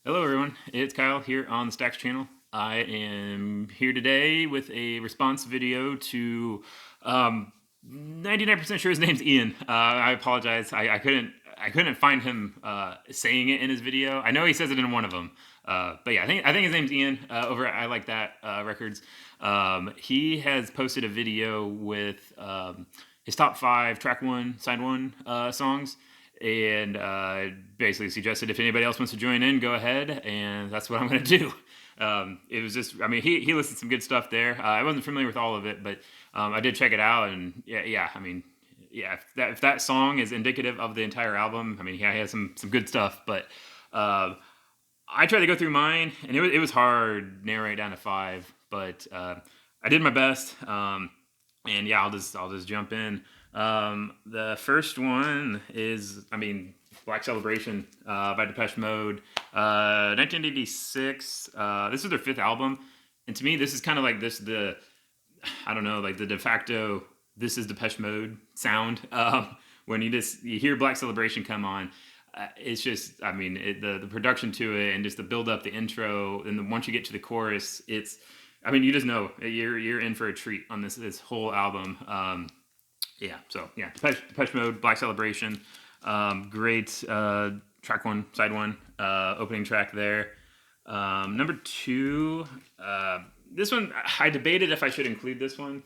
Hello, everyone. It's Kyle here on the Stacks channel. I am here today with a response video to 99% sure his name's Ian. I apologize. I couldn't find him saying it in his video. I know he says it in one of them. But yeah, I think his name's Ian over at I Like That Records. He has posted a video with his top five track one, side one songs, and basically suggested if anybody else wants to join in, go ahead, and that's what I'm going to do. It was just, I mean, he listed some good stuff there. I wasn't familiar with all of it, but I did check it out, and yeah, I mean, yeah, if that song is indicative of the entire album, I mean, yeah, he has some good stuff, but I tried to go through mine, and it was hard narrowing it down to five, but I did my best. And yeah, I'll just jump in. The first one is, I mean, Black Celebration by Depeche Mode, 1986. This is their fifth album, and to me, this is kind of like I don't know, like the de facto "This is Depeche Mode" sound. When you hear Black Celebration come on, it's just, I mean, the production to it and just the build up, the intro, and once you get to the chorus, I mean, you just know you're in for a treat on this whole album. Yeah, so yeah, Depeche Mode, Black Celebration, great track one, side one, opening track there. Number two, this one I debated if I should include this one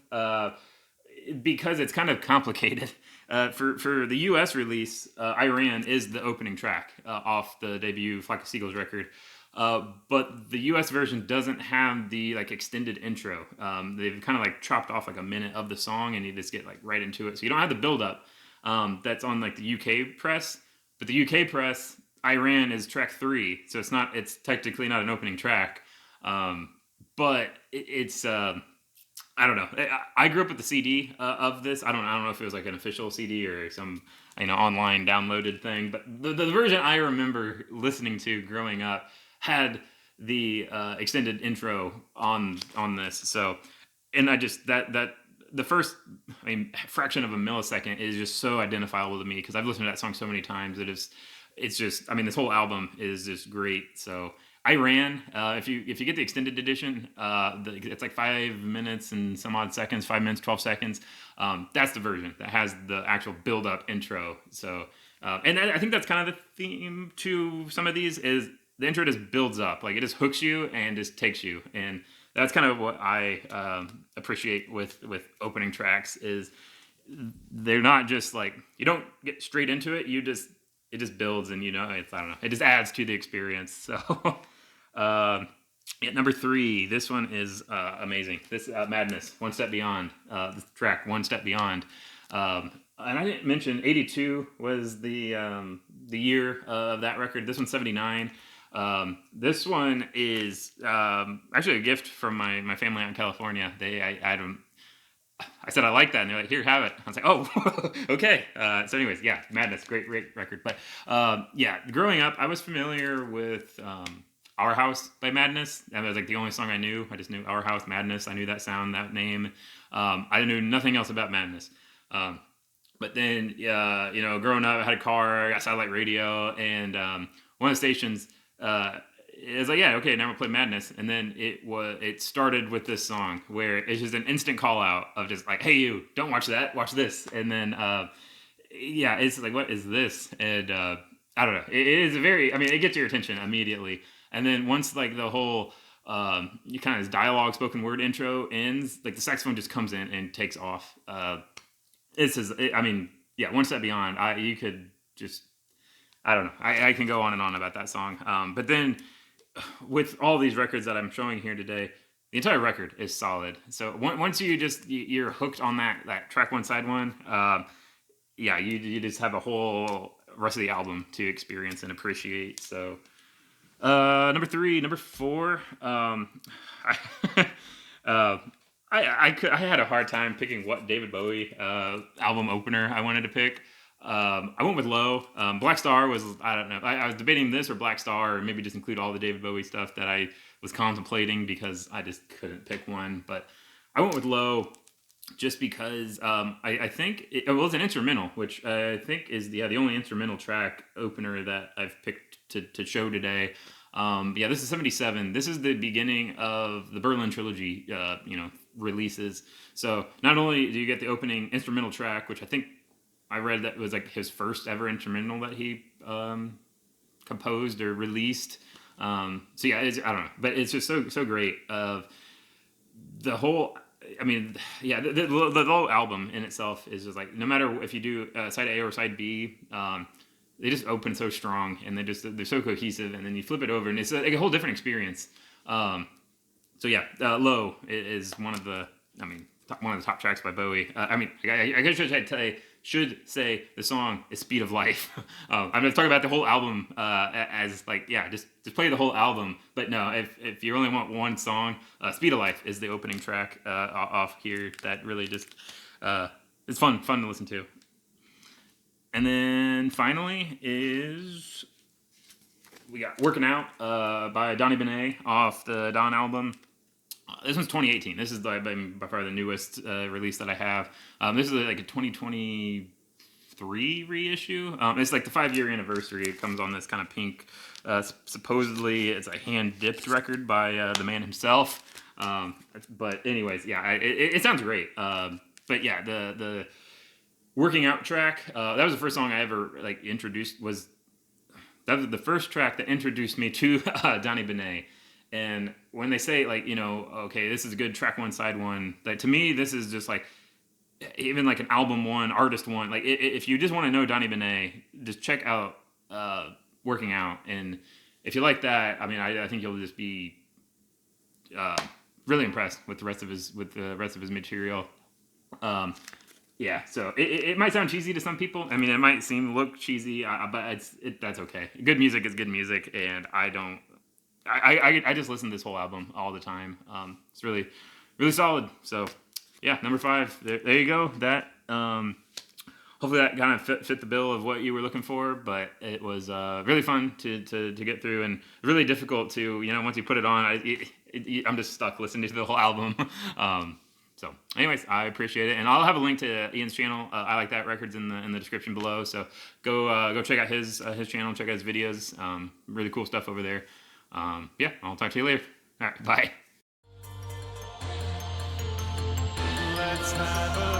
because it's kind of complicated. For the U.S. release, "Iran" is the opening track off the debut Flock of Seagulls record. But the U.S. version doesn't have the like extended intro. They've kind of like chopped off like a minute of the song, and you just get like right into it. So you don't have the build up that's on like the UK press. But the UK press, "Iran" is track three, so it's technically not an opening track. But it's I don't know. I grew up with the CD of this. I don't know if it was like an official CD or some online downloaded thing. But the version I remember listening to growing up had the extended intro on this. So, and I just that the first, I mean, fraction of a millisecond is just so identifiable to me because I've listened to that song so many times. It's just, I mean, this whole album is just great. So "Iran," if you get the extended edition, it's like 5 minutes and some odd seconds, 5 minutes 12 seconds. That's the version that has the actual build up intro. So, and I think that's kind of the theme to some of these is the intro just builds up, like it just hooks you and just takes you, and that's kind of what I appreciate with opening tracks is they're not just like you don't get straight into it. It just builds, and I don't know, it just adds to the experience. So yeah, number three, this one is amazing. This "Madness," "One Step Beyond," the track "One Step Beyond." And I didn't mention 82 was the year of that record. This one's 79. This one is actually a gift from my family out in California. I said I like that, and they're like, "Here, have it." I was like, "Oh, okay." So, anyways, yeah, "Madness," great record. But yeah, growing up, I was familiar with "Our House" by Madness. That was like the only song I knew. I just knew "Our House," Madness. I knew that sound, that name. I knew nothing else about Madness. But then, growing up, I had a car, I got satellite radio, and one of the stations is like, yeah, okay, now we'll play Madness, and then it started with this song where it's just an instant call out of just like, hey, you, don't watch that, watch this, and then yeah, it's like, what is this? And I don't know, it is a very, I mean, it gets your attention immediately, and then once like the whole you kind of this dialogue spoken word intro ends, like the saxophone just comes in and takes off. I mean, yeah, "One Step Beyond." You could just, I don't know. I can go on and on about that song. But then with all these records that I'm showing here today, the entire record is solid. So once you're hooked on that track one, side one, yeah, you just have a whole rest of the album to experience and appreciate. So number four, uh, I had a hard time picking what David Bowie album opener I wanted to pick. I went with "Low." Black Star was, I don't know. I was debating this or Black Star, or maybe just include all the David Bowie stuff that I was contemplating because I just couldn't pick one. But I went with "Low" just because I think it was an instrumental, which I think is the only instrumental track opener that I've picked to show today. Yeah, this is 77. This is the beginning of the Berlin trilogy, releases. So not only do you get the opening instrumental track, which I think I read that was like his first ever instrumental that he composed or released. So yeah, I don't know, but it's just so great. The whole, I mean, yeah, the whole album in itself is just like, no matter if you do side A or side B, they just open so strong, and they're so cohesive, and then you flip it over and it's like a whole different experience. So yeah, Low is one of the, one of the top tracks by Bowie. I guess should say the song is Speed of Life. I'm going to talk about the whole album as like, yeah, just play the whole album. But no, if you only want one song, Speed of Life is the opening track off here that really just, it's fun to listen to. And then finally is, we got Working Out by Donny Benet off the Don album. This one's 2018. This is by far the newest release that I have. This is like a 2023 reissue. It's like the 5-year anniversary. It comes on this kind of pink. Supposedly, it's a hand-dipped record by the man himself. But anyways, yeah, it sounds great. But yeah, the Working Out track, that was the first song I ever introduced. That was the first track that introduced me to Donny Benet. And when they say okay, this is a good track one, side one, to me, this is just like, even like an album one, artist one. Like if you just want to know Donny Benet, just check out Working Out. And if you like that, I think you'll just be really impressed with the rest of his material. Yeah, so it might sound cheesy to some people. It might look cheesy, but that's okay. Good music is good music, and I just listen to this whole album all the time. It's really, really solid. So, yeah, number 5. There you go. That hopefully that kind of fit the bill of what you were looking for. But it was really fun to get through, and really difficult to once you put it on. I'm just stuck listening to the whole album. So, anyways, I appreciate it, and I'll have a link to Ian's channel. I Like That Records in the description below. So go check out his channel, check out his videos. Really cool stuff over there. Yeah, I'll talk to you later. All right, bye. Let's have a